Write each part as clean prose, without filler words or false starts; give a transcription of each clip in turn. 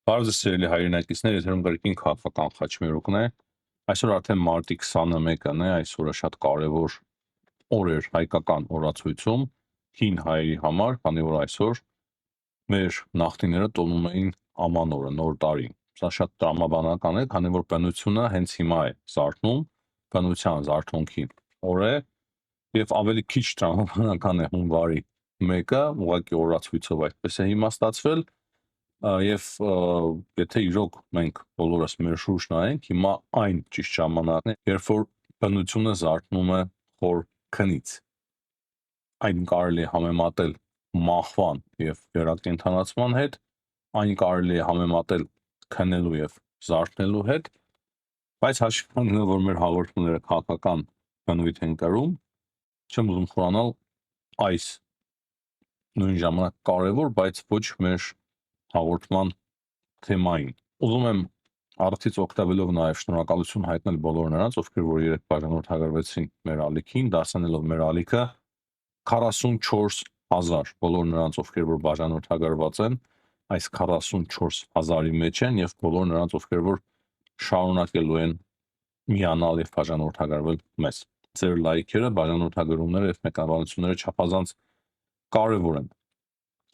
Բարև սիրելի հայրենակիցներ, եթերում կրկին քաղաքական խաչմերուկն է։ Այսօր արդեն մարտի 21-ն է, այսօրը շատ կարևոր օր էր հայկական օրացույցում հին հայերի համար, քանի որ այսօր մեր նախնիները տոնում էին ամանորը, նոր տարին։ Սա շատ տրամաբանական է, քանի որ բնությունը հենց հիմա է զարթնում, բնության զարթոնքի օր է, եւ ավելի քիչ տրամաբանական է հունվարի 1-ը, ուղղակի օրացույցով այդպես է հիմա ստացվել։ Եվ եթե իրոք մենք բոլորս մեր շուրջ նայենք, հիմա այն ճիշտ ժամանակն է, երբ որ բնությունը զարթնում է խոր քնից։ Այն կարելի է համեմատել մահվան եւ վերակենդանացման հետ, այն կարելի է համեմատել քնելու եւ զարթնելու հետ, բայց հաշվի առնելով, որ մեր հաղորդումները քաղաքական բնույթ են կրում, չեմ ուզում խորանալ այս նույն ժամանակ կարևոր, բայց ոչ մեր հաղորդման թեմային։ Ուզում եմ արդից օգտվելով նաև շնորհակալություն հայտնել բոլոր նրանց, ովքեր որ երեք բաժանորդագրվեցին մեր ալիքին, դարձնելով մեր ալիքը 44,000 բոլոր նրանց, ովքեր որ բաժանորդագրված են, այս 44,000-ի մեջ են եւ բոլոր նրանց, ովքեր որ շարունակելու են միանալ եւ բաժանորդագրվել մեզ։ Ձեր լայքերը, բաժանորդագրումները եւ մեկնաբանությունները չափազանց կարեւոր են։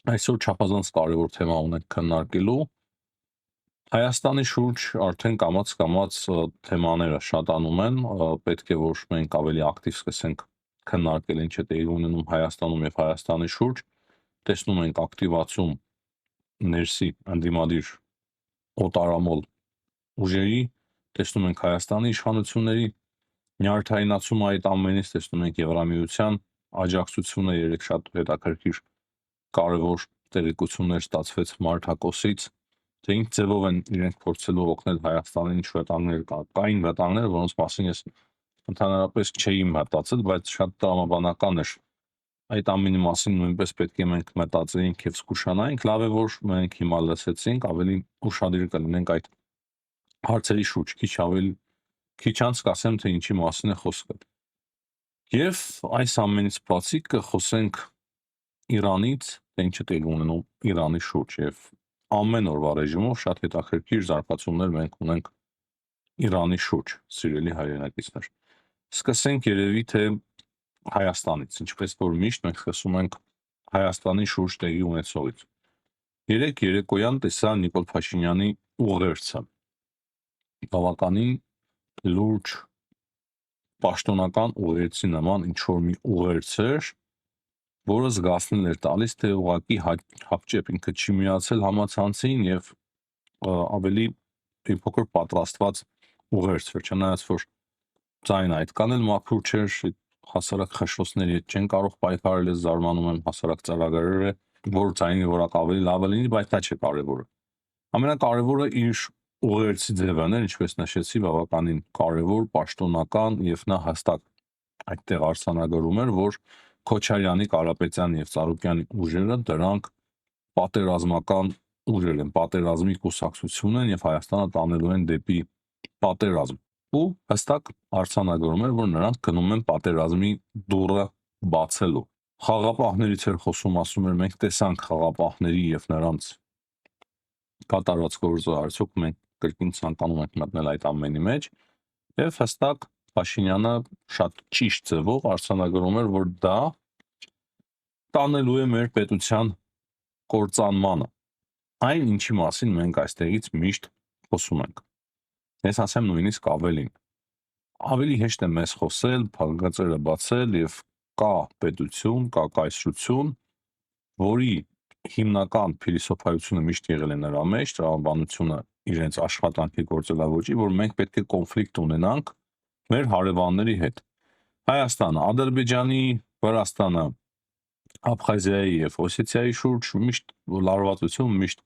Այսօր չափազանց կարևոր թեմա ունենք քննարկելու։ Հայաստանի շուրջ արդեն կամաց թեմաները շատանում են, պետք է որ մենք ավելի ակտիվ սկսենք քննարկել ինչ է տեղի ունենում Հայաստանում եւ Հայաստանի շուրջ, տեսնում ենք ակտիվացում ներսի ընդդիմադիր օտարամոլ ուժերի, տեսնում ենք Հայաստանի իշխանությունների նյարդայնացումը այդ ամենից, տեսնում ենք Եվրամիության աջակցությունը, երեք շատ հետաքրքիր կարևոր տեղեկություններ ստացվեց Մարտակոսից, թե ինչ ձևով են իրենք փորձելու օգնել Հայաստանին, ինչ վտանգներ կային վտանգներ, որոնց մասին ես ընդհանրապես չէի մտածել, բայց շատ տրամաբանական էր։ Այդ ամենի մասին նույնպես պետք է մենք մտածեինք եւ զգուշանայինք, լավ է որ մենք հիմա լսեցինք, ավելի ուշադիր կլինենք այդ հարցերի շուրջ, քիչ անց կասեմ, թե ինչի մասին է խոսքը։ Եվ այս ամենից բացի կխոսենք Իրանից, թե ինչ է տեղի ունենում Իրանի շուրջ եւ ամեն օրվա ռեժիմով շատ հետաքրքիր զարգացումներ մենք ունենք Իրանի շուրջ, սիրելի հայրենակիցներ։ Սկսենք երևի թե Հայաստանից, ինչպես որ միշտ մենք խոսում ենք Հայաստանի շուրջ տեղի ունեցողից։ Երեք երեկոյան տեսա Նիկոլ Փաշինյանի ուղերձը։ Բավականին լուրջ պաշտոնական ուղերձի նման ինչ որ մի ուղերձ էր, որը զգացնել էր տալիս, թե ուղղակի հապճեպ ինքը չի միացել համացանցին եւ ավելի փոքր պատրաստված ուղերձ էր, չնայած որ ձայնը այդքան էլ մաքուր չէր, հասարակ խշշոցների հետ չեն կարող պայքարել, ես զարմանում եմ հասարակ ծրագրերը, որ ձայնի որակ ավելի լավը լինի, բայց դա չէ կարևորը։ Ամենակարևորը իր ուղերձի ձևն էր, ինչպես նշեցի, բավականին կարևոր, պաշտոնական եւ նա հստակ այդտեղ արձանագրում էր, որ Քոչարյանի, Կարապետյանի եւ Ծառուկյանի ուժերը դրանք պատերազմական ուժեր են, պատերազմի կուսակցություն են եւ Հայաստանը տանելու են դեպի պատերազմ։ Ու հստակ արձանագրում էր, որ նրանք գնում են պատերազմի դուռը բացելու։ Խաղապահներից էր խոսում, ասում էր, մենք տեսանք խաղապահների եւ նրանց կատարված գործը, արդյոք մենք կրկին ցանկանում ենք մտնել այդ ամենի մեջ եւ հստակ Փաշինյանը շատ ճիշտ ձևով արձանագրում էր, որ դա տանելու է մեր պետության կործանմանը։ Այն ինչի մասին մենք այստեղից միշտ խոսում ենք։ Ես ասեմ նույնիսկ ավելին։ Ավելի հեշտ է մեզ խոսել, փակագծերը բացել եւ կա պետություն, կա կայսրություն, որի հիմնական փիլիսոփայությունը միշտ եղել է նրա մեջ, տրամաբանությունը իրենց աշխատանքի գործելավոճի, որ մենք պետք է կոնֆլիկտ ունենանք մեր հարևանների հետ։ Հայաստանը, Ադրբեջանի, Վրաստանը, Աբխազիայի եւ Օսեթիայի շուրջ միշտ լարվածություն, միշտ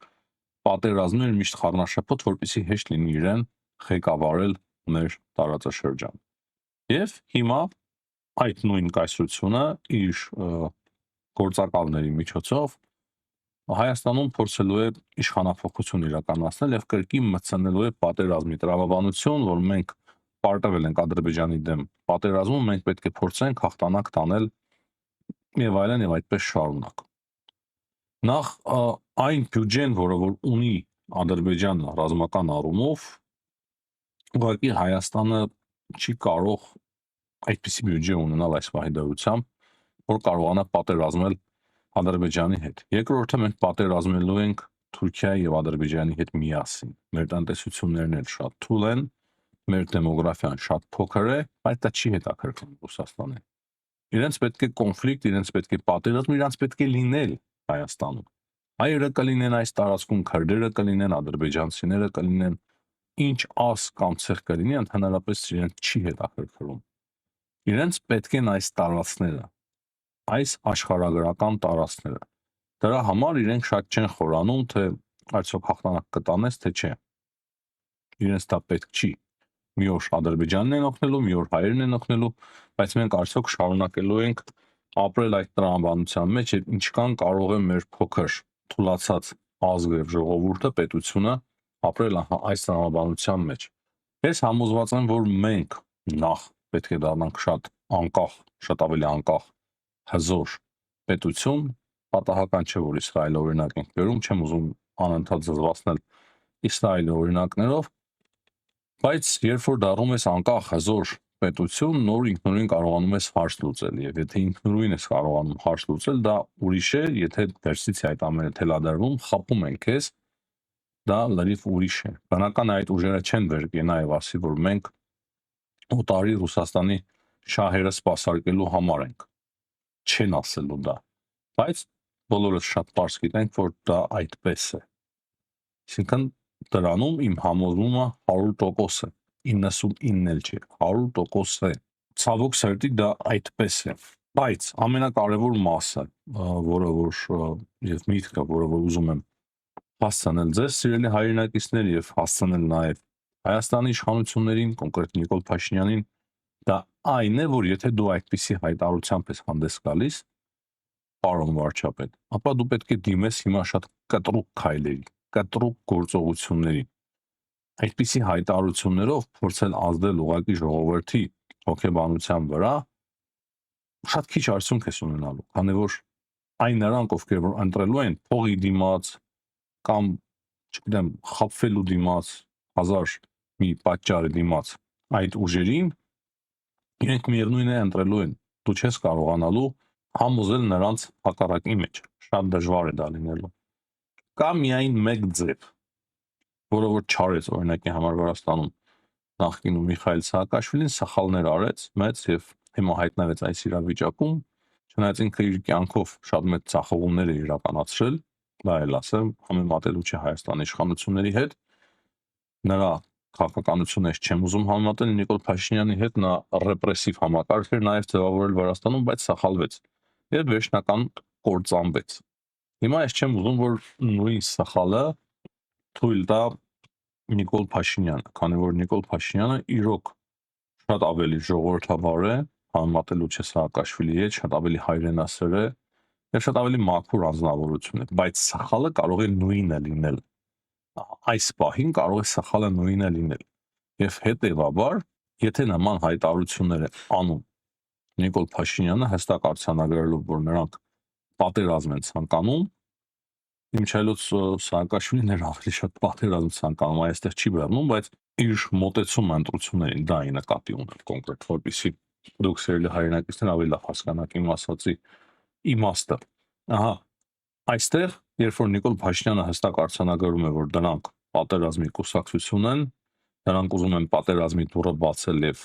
պատերազմներ, միշտ խառնաշփոթ, որպեսզի հեշտ լինի իրեն ղեկավարել մեր տարածաշրջան։ Եվ հիմա այդ նույն կայսրությունը իր գործակալների միջոցով Հայաստանում փորձելու է իշխանափոխություն իրականացնել եւ կրկին մտցնելու է պատերազմի տրամաբանություն, որ մենք պարտվել ենք Ադրբեջանի դեմ պատերազմում, մենք պետք է փորձենք հաղթանակ տանել եւ այլն եւ այդպես շարունակ։ Նախ այն բյուջեն, որը որ ունի Ադրբեջանը ռազմական առումով ուղղակի Հայաստանը չի կարող այդպիսի բյուջե ունենալ այս պահի դրությամբ, որ կարողանա պատերազմել Ադրբեջանի հետ։ Երկրորդը մենք պատերազմելու ենք Թուրքիայի եւ Ադրբեջանի հետ միասին։ Մեր տնտեսություններն էլ շատ թույլ են, մեր դեմոգրաֆիան շատ փոքր է, բայց դա չի հետաքրքրում Ռուսաստանին։ Իրենց պետք է կոնֆլիկտ, իրենց պետք է պատերազմ, իրենց պետք է լինել Հայաստանում։ Հայերը կլինեն այս տարածքում, քրդերը կլինեն, ադրբեջանցիները կլինեն, ինչ աս կամ ցեղ կլինի, ընդհանրապես իրենց չի հետաքրքրում։ Իրենց պետք են այս տարածքները, այս աշխարհագրական տարածքները։ Դրա համար իրենք շատ չեն խորանում, թե արդյոք հաղթանակ կտանես, թե չէ։ Իրենց դա պետք չի։ Մի օր Ադրբեջանն են օգնելու, մի օր հայերն են օգնելու, բայց մենք արդյոք շարունակելու ենք ապրել այդ տրամաբանության մեջ եւ ինչքան կարող է մեր փոքր թուլացած ազգը եւ ժողովուրդը, պետությունը ապրել այս տրամաբանության մեջ։ Ես համոզված եմ, որ մենք նախ պետք է դառնանք շատ անկախ, շատ ավելի անկախ, հզոր պետություն, պատահական չէ, որ Իսրայելը օրինակ ենք բերում, չեմ ուզում անընդհատ զզվացնել Իսրայելի օրինակներով, բայց երբ որ դառնում ես անկախ, հզոր պետություն, նոր ինքնուրույն կարողանում ես հարց լուծել, եւ եթե ինքնուրույն ես կարողանում հարց լուծել, դա ուրիշ է, եթե դերսից այդ ամենը թելադրվում, խփում են քեզ, դա լրիվ ուրիշ է։ Բնական է այդ ուժերը չեն վեր կենա եւ ասի, որ մենք օտարի Ռուսաստանի շահերը սպասարկելու համար ենք։ Չեն ասելու դա։ Բայց բոլորս շատ པարզ գիտենք, որ դա այդպես է։ Այսինքն դրանում իմ համոզումը 100% է, 99 էլ չէ, 100% է։ Ցավոք սրտի դա այդպես է։ Բայց ամենակարևոր մասը, որը եւ միտքը, որը որ ուզում եմ հասցնել ձեզ սիրելի հայրենակիցներ եւ հասցնել նաեւ Հայաստանի իշխանություններին, կոնկրետ Նիկոլ Փաշինյանին, դա այն է, որ եթե դու այդպիսի հայտարարությամբ ես հանդես գալիս, պարոն վարչապետ, ապա դու պետք է դիմես հիմա շատ կտրուկ քայլերի, կտրուկ գործողությունների։ Այդպիսի հայտարարություններով փորձել ազդել ուղղակի ժողովրդի հոգեբանության վրա շատ քիչ արդյունք է ունենալու, քանի որ այն նրանք, ովքեր որ ընտրելու են փողի դիմաց կամ, չգիտեմ, խապվելու դիմաց, հազար մի պատճառի դիմաց այդ ուժերին, իրենք միևնույն է ընտրելու են, դու չես կարողանալու համոզել նրանց հակառակի մեջ, շատ դժվար է դա լինելու։ Կամ միայն մեկ ձև, որը որ չարեց օրինակի համար Վրաստանում նախկինում Միխայել Սաակաշվիլին սխալներ արեց մեծ եւ հիմա հայտնվեց այս իրավիճակում, չնայած ինքը իր կյանքով շատ մեծ ցախողումներ է իրականացրել, դա էլ ասեմ, համեմատելու չէ Հայաստանի իշխանությունների հետ, նրա քաղաքականությունը չեմ ուզում համեմատել Նիկոլ Փաշինյանի հետ, նա ռեպրեսիվ համակարգ էր նաեւ ձևավորել Վրաստանում, բայց սխալվեց եւ վերջնական կործանվեց։ Հիմա ես չեմ ուզում, որ նույն սխալը թույլ տա Նիկոլ Փաշինյանը, քանի որ Նիկոլ Փաշինյանը իրոք շատ ավելի ժողովրդավար է, համեմատելու չէ Սաակաշվիլի հետ, շատ ավելի հայրենասեր է եւ շատ ավելի մաքուր անձնավորություն է, բայց սխալը կարող է նույնը լինել։ Այս պահին կարող է սխալը նույնը լինել։ Եվ հետեւաբար, եթե նման հայտարարություններ է անում Նիկոլ Փաշինյանը հստակ արձանագրելով, որ նրանք պատերազմ են ցանկանում, Իմչայլոց Սաակաշվիլին էր ավելի շատ պատերազմ ցանկանում, այստեղ չի բռնում, բայց իր մոտեցումը ընտրություններին դա է նկատի ունել կոնկրետ, որպեսզի դուք սիրելի հայրենակիցներ ավելի լավ հասկանաք իմ ասածի իմաստը։ Ահա, այստեղ, երբ որ Նիկոլ Փաշինյանը հստակ արձանագրում է, որ դրանք պատերազմի կուսակցություն են, նրանք ուզում են պատերազմի դուռը բացել եւ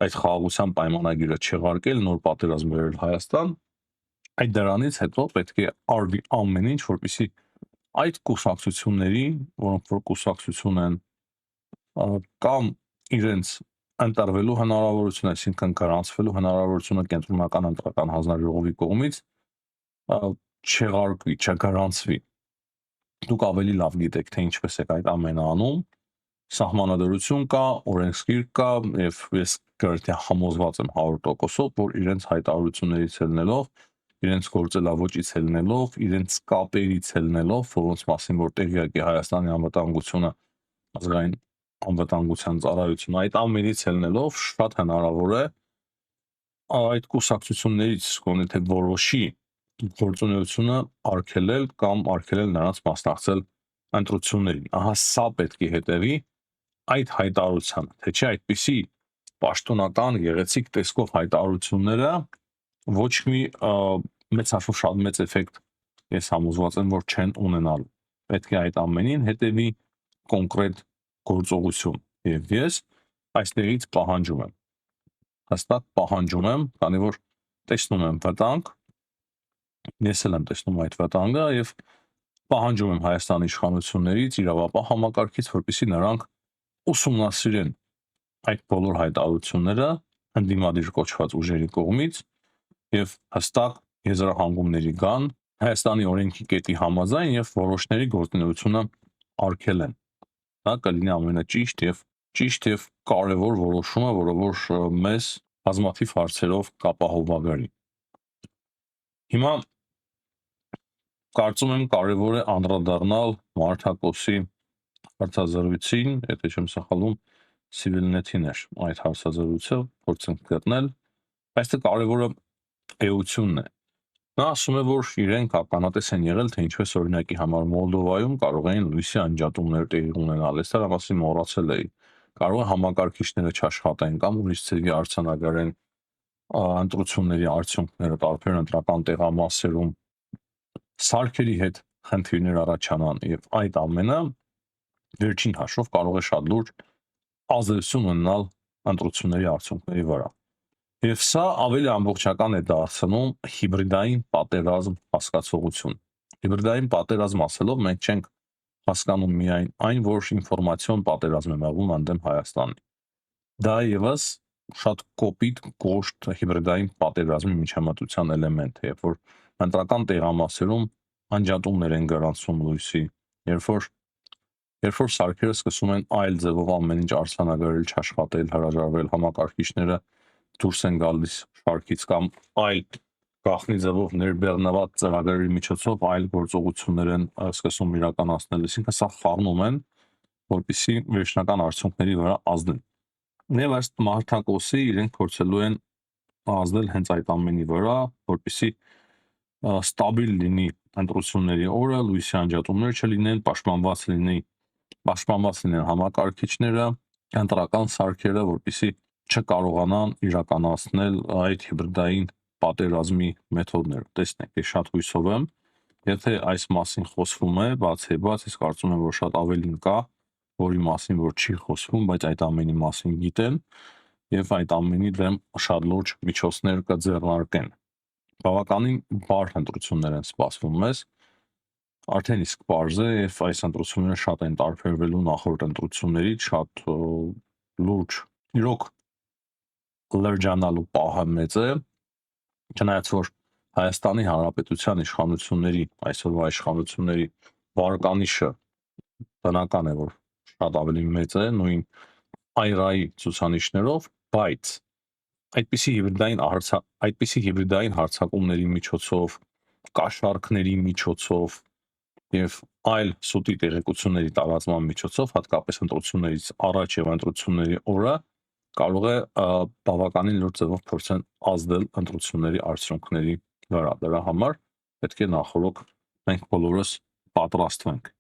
այդ խաղաղության պայմանագիրը չեղարկել, նոր պատերազմ վերել Հայաստան, այդ դրանից հետո պետք է արվի ամեն ինչ, որպեսզի այդ կուսակցությունների, որոնք որ կուսակցություն են, կամ իրենց ընտրվելու հնարավորությունը, այսինքն գրանցվելու հնարավորությունը կենտրոնական ընտրական հանձնաժողովի կողմից չեղարկվի, չգրանցվի։ Դուք ավելի լավ գիտեք, թե ինչպես է այդ ամենը անում, սահմանադրություն կա, օրենսգիր կա, եւ ես գրեթե համոզված եմ 100%-ով, որ իրենց հայտարարություններից ելնելով, իրենց գործելավոճից ելնելով, իրենց կապերից ելնելով, որոնց մասին որ տեղյակ է Հայաստանի անվտանգությունը, ազգային անվտանգության ծառայությունը, այդ ամենից ելնելով շատ հնարավոր է այդ կուսակցություններից գոնե թե որոշի գործունեությունը արգելել կամ արգելել նրանց մասնակցել ընտրություններին։ Ահա սա պետք է հետևի այդ հայտարարությանը, թե չէ այդպիսի պաշտոնական գեղեցիկ տեսքով հայտարարությունները ոչ մի մեծ հաշվով շատ մեծ էֆեկտ ես համոզված եմ, որ չեն ունենալու։ Պետք է այդ ամենին հետևի կոնկրետ գործողություն։ Եվ ես այստեղից պահանջում եմ, հստակ պահանջում եմ, քանի որ տեսնում եմ վտանգ, ես էլ եմ տեսնում այդ վտանգը եւ պահանջում եմ Հայաստանի իշխանություններից, իրավապահ համակարգից, որպեսզի նրանք ուսումնասիրեն այդ բոլոր հայտարարությունները ընդդիմադիր կոչված ուժերի կողմից եւ հստակ եզրահանգումների գան Հայաստանի օրենքի կետի համաձայն եւ որոշների գործունեությունը արգելեն։ Դա կլինի ամենաճիշտ եւ կարևոր որոշումը, որը որ մեզ բազմաթիվ հարցերով կապահովագրի։ Հիմա կարծում եմ կարևոր է անդրադառնալ Մարտակոսի հարցազրույցին, եթե չեմ սխալվում, Civilnet-ին էր այդ հարցազրույցը, փորձենք գտնել, այստեղ կարևորը էությունն է։ Նա ասում է, որ իրենք ականատես են եղել, թե ինչպես օրինակի համար Մոլդովայում կարող էին լույսի անջատումներ տեղի ունենալ։ Այս դրա մասին մոռացել էի։ Կարող է համակարգիչները չաշխատեն կամ ուրիշ ցեղի արձանագրեն ընտրությունների արդյունքները տարբեր ընտրական տեղամասերում սարքերի հետ խնդիրներ առաջանան եւ այդ ամենը վերջին հաշվով կարող է շատ լուրջ ազդեցություն ունենալ ընտրությունների արդյունքների վրա։ Եվ սա ավելի ամբողջական է դարձնում հիբրիդային պատերազմ հասկացողություն։ Հիբրիդային պատերազմ ասելով մենք չենք հասկանում միայն այն, որ ինֆորմացիոն պատերազմ է մեղում ընդդեմ Հայաստանի։ Դա եւս շատ կոպիտ կոշտ հիբրիդային պատերազմի միջամտության էլեմենտ է, երբ որ ընտրական տեղամասերում անջատումներ են գրանցում լույսի, երբ որ սարքերը սկսում են այլ ձևով ամեն ինչ արձանագրել, չաշխատել, հրաժարվել, համակարգիչները դուրս են գալիս շարքից կամ այլ գաղտնի ձևով ներբեռնված ծրագրերի միջոցով այլ գործողություններ են սկսում իրականացնել, այսինքն սա խառնում են, որպեսզի վերջնական արդյունքների վրա ազդեն։ Եվ ըստ Մարտակոսի իրենք փորձելու են ազդել հենց այդ ամենի վրա, որպեսզի ստաբիլ լինի ընտրությունների օրը, լույսի անջատումներ չլինեն, պաշտպանված լինեն համակարգիչները, ընտրական սարքերը, որպեսզի չկարողանան իրականացնել այդ հիբրիդային պատերազմի մեթոդները։ Տեսնենք, ես շատ հույսով եմ, եթե այս մասին խոսվում է, բացեբաց, ես կարծում եմ, որ շատ ավելին կա, որի մասին որ չի խոսվում, բայց այդ ամենի մասին գիտեն եւ այդ ամենի դեմ շատ լուրջ միջոցներ կձեռնարկեն։ Բավականին բարդ ընտրություններ են սպասվում մեզ, արդեն իսկ պարզ է եւ այս ընտրությունները շատ են տարբերվելու նախորդ ընտրություններից, շատ լուրջ իրոք լրջանալու պահը մեծ է, չնայած որ Հայաստանի Հանրապետության իշխանությունների, այսօրվա իշխանությունների վարկանիշը բնական է, որ շատ ավելի մեծ է, նույն այրայի ցուցանիշներով, բայց այդպիսի հիբրիդային հարձակումների միջոցով, կաշառքների միջոցով եւ այլ սուտի տեղեկությունների տարածման միջոցով, հատկապես ընտրություններից առաջ եւ ընտրությունների օրը կարող է բավականին լուրջ ձևով փորձեն ազդել ընտրությունների արդյունքների վրա։ Դրա համար պետք է նախորոք մենք բոլորս պատրաստվենք։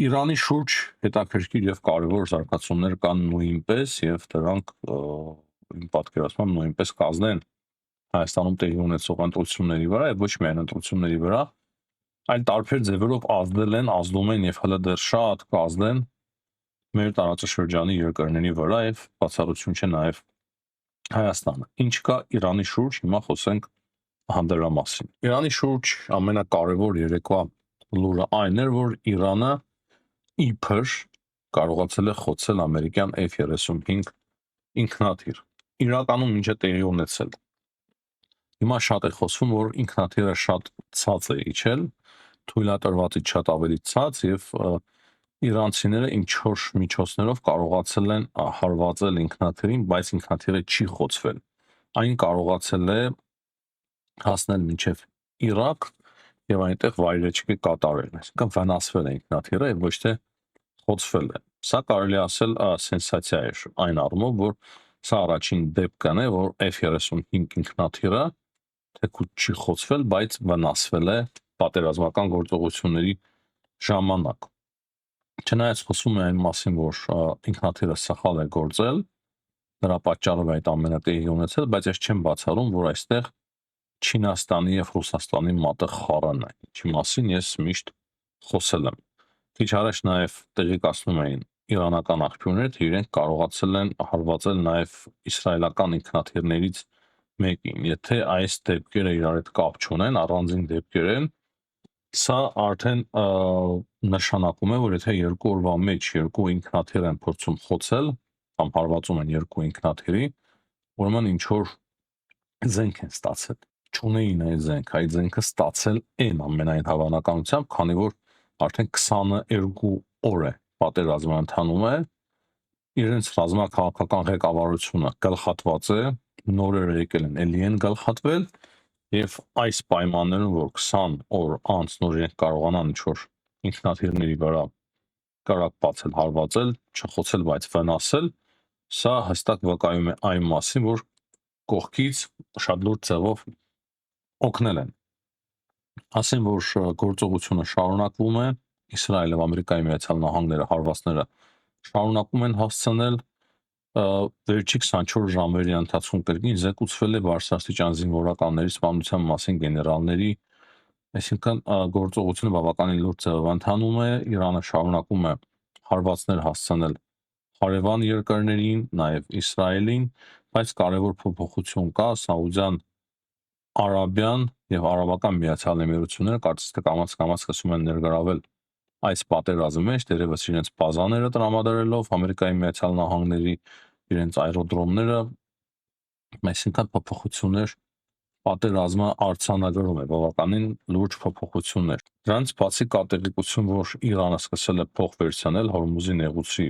Իրանի շուրջ հետաքրքիր եւ կարևոր զարգացումներ կան նույնպես եւ դրանք իմ պատկերացմամբ նույնպես կազդեն Հայաստանում տեղի ունեցող ընտրությունների վրա եւ ոչ միայն ընտրությունների վրա, այլ տարբեր ձևերով ազդում են եւ հələ դեռ շատ կազդեն մեր տարածաշրջանի երկրների վրա եւ բացառություն չէ նաեւ Հայաստանը։ Ինչ կա Իրանի շուրջ, հիմա խոսենք դրա մասին։ Իրանի շուրջ ամենակարևոր երեկվա լուրը այն էր, որ Իրանը իբր կարողացել է խոցել ամերիկյան F-35 ինքնաթիռ։ Իրականում ինչ է տեղի ունեցել։ Հիմա շատ է խոսվում, որ ինքնաթիռը շատ ցած է իջել, թույլատրվածից շատ ավելի ցած եւ իրանցիները ինչ-որ միջոցներով կարողացել են հարվածել ինքնաթիռին, բայց ինքնաթիռը չի խոցվել։ Այն կարողացել է հասնել մինչև Իրաք եւ այնտեղ վայրեջք կատարել, այսինքն վնասվել է ինքնաթիռը եւ ոչ թե խոցվել է։ Սա կարելի ասել սենսացիա է այն առումով, որ սա առաջին դեպքն է, որ F-35 ինքնաթիռը թեկուզ չի խոցվել, բայց վնասվել է պատերազմական գործողությունների ժամանակ։ Չնայած խոսում է այն մասին, որ ինքնաթիռը սխալ է գործել, դրա պատճառով այդ ամենը տեղի ունեցել, բայց ես չեմ բացառում, որ այստեղ Չինաստանի եւ Ռուսաստանի մատը խառն է, ինչի մասին ես միշտ խոսել եմ։ Քիչ առաջ նաեւ տեղեկացնում էին իրանական աղբյուրներ, թե իրենք կարողացել են հարվածել նաեւ իսրայելական ինքնաթիռներից մեկին։ Եթե այս դեպքերը իրար հետ կապ չունեն, առանձին դեպքեր են, սա արդեն նշանակում է, որ եթե երկու օրվա մեջ երկու ինքնաթիռ են փորձում խոցել, կամ հարվածում են երկու ինքնաթիռի, ուրեմն ինչ որ զենք են ստացել։ Չունեին այդ զենքը ստացել են ամենայն հավանականությամբ, քանի որ արդեն 22 օր է պատերազմը ընթանում է, իրենց ռազմաքաղաքական ղեկավարությունը գլխատված է, նորերը եկել են, ելի են գլխատվել, եւ այս պայմաններում, որ 20 օր անց նոր իրենք կարողանան ինչ-որ ինքնաթիռների վրա կարակ բացել, հարվածել, չխոցել, բայց վնասել, սա հստակ վկայում է այն մասին, որ կողքից շատ լուրջ ձևով օգնել են։ Ասեմ, որ գործողությունը շարունակվում է, Իսրայելը եւ Ամերիկայի Միացյալ Նահանգները հարվածները շարունակում են հասցնել, վերջի 24 ժամերի ընթացքում կրկին զեկուցվել է բարձրաստիճան զինվորականների սպանության մասին գեներալների, այսինքն գործողությունը բավականին լուրջ ձևով ընթանում է, Իրանը շարունակում է հարվածներ հասցնել հարևան երկրներին, նաեւ Իսրայելին, բայց կարևոր փոփոխություն կա, Սաուդյան Արաբիան եւ Արաբական Միացյալ Էմիրությունները կարծես թե կամաց սկսում են ներգրավել այս պատերազմի մեջ, դերևս իրենց բազաները տրամադրելով Ամերիկայի Միացյալ Նահանգների իրենց այրոդրոմները, այսինքն փոփոխություններ պատերազմը արձանագրում է բավականին լուրջ փոփոխություններ։ Դրանց բացի կա տեղեկություն, որ Իրանը սկսել է փող վերցնել Հորմուզի նեղուցի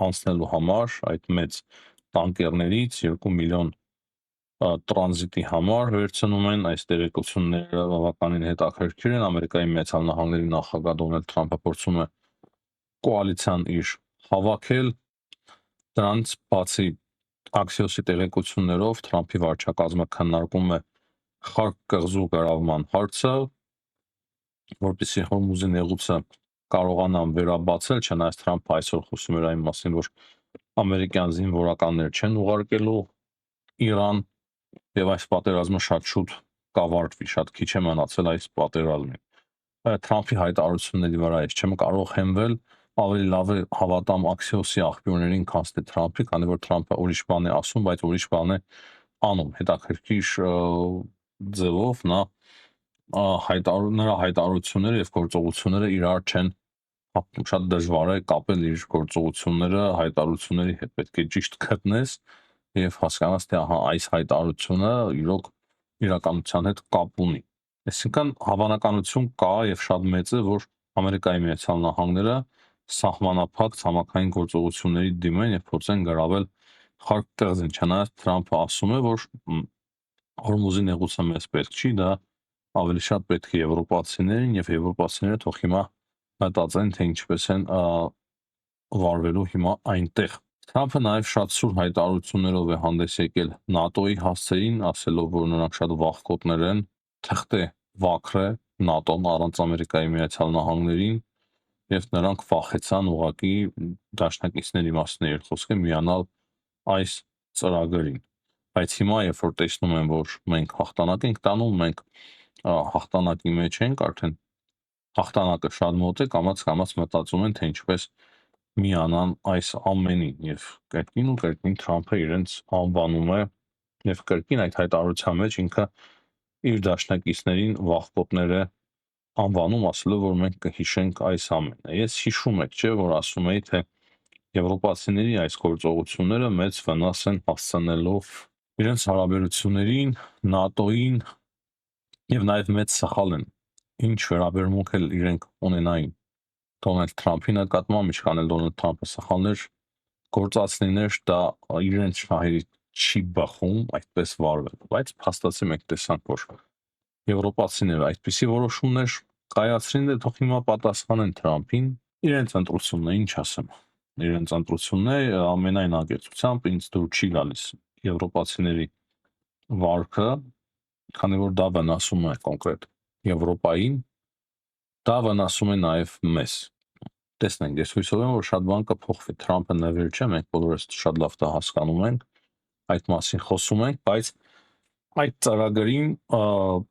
անցնելու համար այդ մեծ տանկերներից 2 միլիոն տրանզիտի համար վերցնում են, այս տեղեկությունները բավականին հետաքրքիր են, Ամերիկայի Միացյալ Նահանգների նախագահ Դոնալդ Թրամփը փորձում է կոալիցիան իր հավաքել, դրանց բացի Axios-ի տեղեկություններով Թրամփի վարչակազմը քննարկում է Խարկ կղզու գրավման հարցը, որպեսզի Հորմուզի նեղուցը կարողանան վերաբացել, չնայած Թրամփը այսօր խոսում էր այն մասին, որ ամերիկյան զինվորականներ չեն ուղարկելու Իրան եւ այս պատերազմը շատ շուտ կավարտվի, շատ քիչ է մնացել այս պատերազմին։ Թրամփի հայտարարությունների վրա ես չեմ կարող հենվել, ավելի լավ է հավատամ Axios-ի աղբյուրներին, քան թե Թրամփի, քանի որ Թրամփը ուրիշ բան է ասում, բայց ուրիշ բան է անում։ Հետաքրքիր ձևով նա նրա հայտարարությունները եւ գործողությունները իրար չեն հապում, շատ դժվար է կապել իր գործողությունները հայտարարությունների հետ, պետք է ճիշտ գտնես եւ հասկանաս, թե ահա այս հայտարարությունը իրոք իրականության հետ կապ ունի։ Այսինքն հավանականություն կա եւ շատ մեծ է, որ Ամերիկայի Միացյալ Նահանգները սահմանափակ ցամաքային գործողությունների դիմեն եւ փորձեն գրավել Խարկ կղզին, չնայած Թրամփը ասում է, որ Հորմուզի նեղուցը մեզ պետք չի, դա ավելի շատ պետք է եվրոպացիներին եւ եվրոպացիները թող հիմա մտածեն, թե ինչպես են վարվելու հիմա այնտեղ։ Թրամփը նաև շատ սուր հայտարարություններով է հանդես եկել ՆԱՏՕ-ի հասցեին, ասելով, որ նրանք շատ վախկոտներ են, թղթե վաքր է ՆԱՏՕ-ն առանց Ամերիկայի Միացյալ Նահանգներին, եւ նրանք վախեցան ուղղակի դաշնակիցների մասին էր խոսքը միանալ այս ծրագրին։ Բայց հիմա երբ որ տեսնում են, որ մենք հաղթանակ ենք տանում, մենք հաղթանակի մեջ ենք, արդեն հաղթանակը շատ մոտ է, կամաց մտածում են, թե ինչպես միանան այս ամենին եւ կրկին Թրամփը իրենց անվանում է եւ կրկին այդ հայտարարության մեջ ինքը իր դաշնակիցներին վախկոտներ է անվանում, ասելով, որ մենք կհիշենք այս ամենը։ Ես հիշում եք, չէ, որ ասում էի, թե եվրոպացիների այս գործողությունները մեծ վնաս են հասցնելով իրենց հարաբերություններին, ՆԱՏՕ-ին եւ նաեւ մեծ սխալ են, ինչ վերաբերմունք էլ իրենք ունենային Դոնալդ Թրամփի նկատմամբ, ինչքան էլ Դոնալդ Թրամփը սխալներ գործածներ, դա իրենց շահերի չի բխում այդպես վարվել, բայց փաստացի մենք տեսանք, որ եվրոպացիները այդպիսի որոշումներ կայացրին, դե թող հիմա պատասխանեն Թրամփին, իրենց ընտրությունն է, ինչ ասեմ, իրենց ընտրությունն է, ամենայն ագեցությամբ ինձ դուր չի գալիս եվրոպացիների վարքը, քանի որ դա վնասում է կոնկրետ Եվրոպային, դա վնասում է նաև մեզ։ Տեսնենք, ես հույսով եմ, որ շատ բան կփոխվի։ Թրամփը նվեր չէ, մենք բոլորս շատ լավ դա հասկանում ենք, այդ մասին խոսում ենք, բայց այդ ծրագրին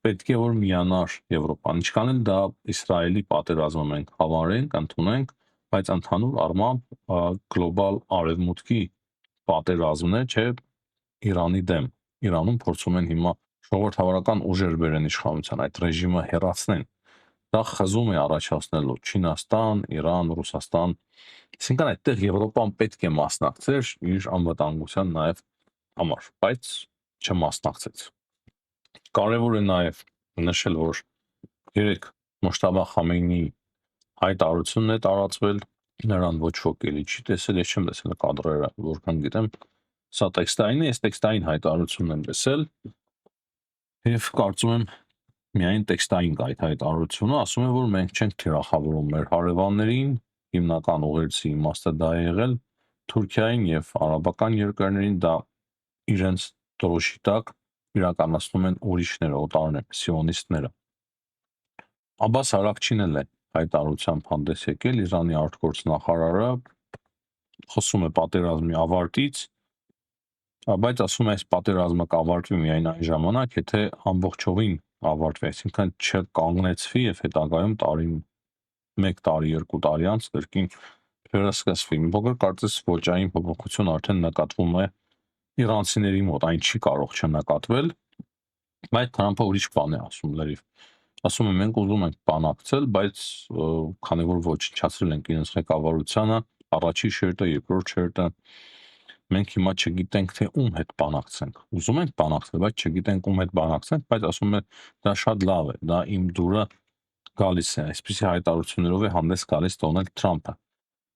պետք է որ միանար Եվրոպան։ Ինչքան էլ դա Իսրայելի պատերազմը մենք հավարենք, ընդունենք, բայց ընդհանուր առմամբ գլոբալ արևմուտքի պատերազմն է, չէ, Իրանի դեմ։ Իրանում փորձում են հիմա ժողովրդավարական ուժեր բերեն իշխանության, այդ ռեժիմը հեռացնեն։ Դա խզում է առաջացնելու Չինաստան, Իրան, Ռուսաստան։ Այսինքն այդտեղ Եվրոպան պետք է մասնակցեր իր անվտանգության նաև համար, բայց չմասնակցեց։ Կարևոր է նաև նշել, որ երեք Մոջթաբա Խամեյնիի հայտարարությունն է տարածվել, նրան ոչ ոք էլի չի տեսել, ես չեմ տեսել կադրերը, որքան գիտեմ, սա տեքստային է, ես տեքստային հայտարարությունն եմ տեսել, եւ կարծում եմ միայն տեքստային այդ հայտարարությունը ասում է, որ մենք չենք թիրախավորում մեր հարևաններին, հիմնական ուղերձի իմաստը դա է եղել Թուրքիային եւ արաբական երկրներին, դա իրենց դրոշի տակ իրականացնում են ուրիշները, օտարները, սիոնիստները։ Աբբաս Արաքչին էլ է հայտարարությամբ հանդես եկել, Իրանի արտգործնախարարը խոսում է պատերազմի ավարտից, բայց ասում է, այս պատերազմը կավարտվի միայն այն ժամանակ, եթե ամբողջովին ավարտվի, այսինքն չկանգնեցվի եւ հետագայում տարին 1 տարի, 2 տարի անց կրկին վերսկսվի։ Փոքր կարծես ոճային փոփոխություն արդեն նկատվում է իրանցիների մոտ, այն չի կարող չնկատվել, բայց Թրամփը ուրիշ բան է ասում լրիվ։ Ասում է, մենք ուզում ենք բանակցել, բայց քանի որ ոչնչացրել ենք իրենց ղեկավարությանը, առաջի շերտը, երկրորդ շերտը, մենք հիմա չգիտենք թե ում հետ բանակցենք։ Ուզում ենք բանակցել, բայց չգիտենք ում հետ բանակցենք, բայց ասում է դա շատ լավ է, դա իմ դուրը գալիս է, այսպիսի հայտարարություններով է հանդես գալիս Դոնալդ Թրամփը։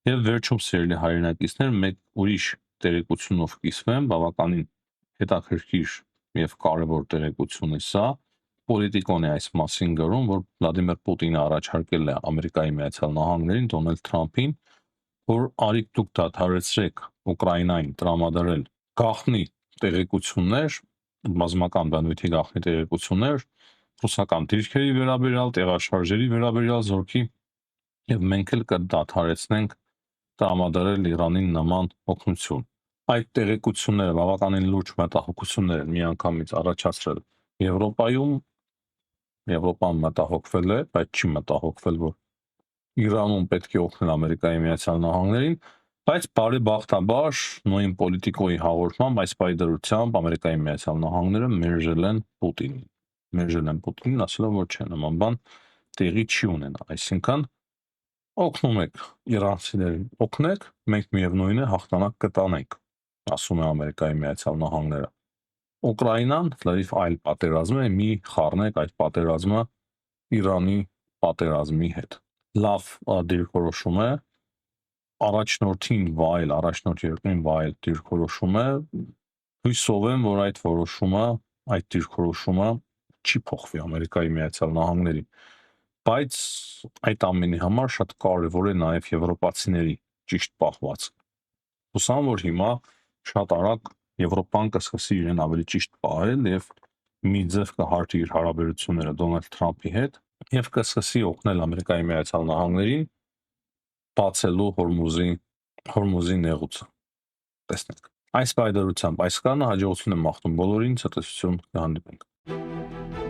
Եվ վերջում սիրելի հայրենակիցներ, մեկ ուրիշ տեղեկությունով կիսվեմ, բավականին հետաքրքիր եւ կարեւոր տեղեկություն է սա։ Պոլիտիկոն է այս մասին գրում, որ Վլադիմիր Պուտինը առաջարկել է Ամերիկայի Միացյալ Նահանգներին Դոնալդ Թրամփին, որ արիք դուք դադարեցրեք Ուկրաինային տրամադրել գաղտնի տեղեկություններ, բազմական բնույթի գաղտնի տեղեկություններ, ռուսական դիրքերի վերաբերյալ, տեղաշարժերի վերաբերյալ զորքի, եւ մենք էլ կդադարեցնենք տրամադրել Իրանին նման օգնություն։ Այդ տեղեկությունները բավականին լուրջ մտահոգություններ են միանգամից առաջացրել Եվրոպայում, Եվրոպան մտահոգվել է, բայց չի մտահոգվել, որ Իրանում պետք է օգնել Ամերիկայի Միացյալ Նահանգներին, բայց բարեբախտաբար նույն պոլիտիկոյի հաղորդմամբ այս պայդրությամբ Ամերիկայի Միացյալ Նահանգները մերժել են Պուտինին։ Մերժել են Պուտինին, ասելով, որ չէ, նման բան տեղի չի ունենա, այսինքն օգնում եք իրանցիներին, օգնեք, մենք միևնույն է հաղթանակ կտանենք, ասում է Ամերիկայի Միացյալ Նահանգները։ Ուկրաինան լրիվ այլ պատերազմ է, մի խառնեք այդ պատերազմը Իրանի պատերազմի հետ։ Լավ դիրքորոշում է, առաջնորդին վայել, առաջնորդ երկրին վայել դիրքորոշում է, հույսով եմ, որ այդ որոշումը, այդ դիրքորոշումը չի փոխվի Ամերիկայի Միացյալ Նահանգների, բայց այդ ամենի համար շատ կարևոր է նաև եվրոպացիների ճիշտ պահվածքը։ Հուսամ, որ հիմա շատ արագ Եվրոպան կսկսի իրեն ավելի ճիշտ պահել եւ մի ձև կհարթի իր հարաբերությունները Դոնալդ Թրամփի հետ եւ կսկսի օգնել Ամերիկայի Միացյալ Նահանգներին բացելու Հորմուզի նեղուցը։ Տեսնենք։ Այս պայդարությամբ այս կանը հաջողություն եմ մաղթում բոլորին, ցտեսություն կհանդիպենք։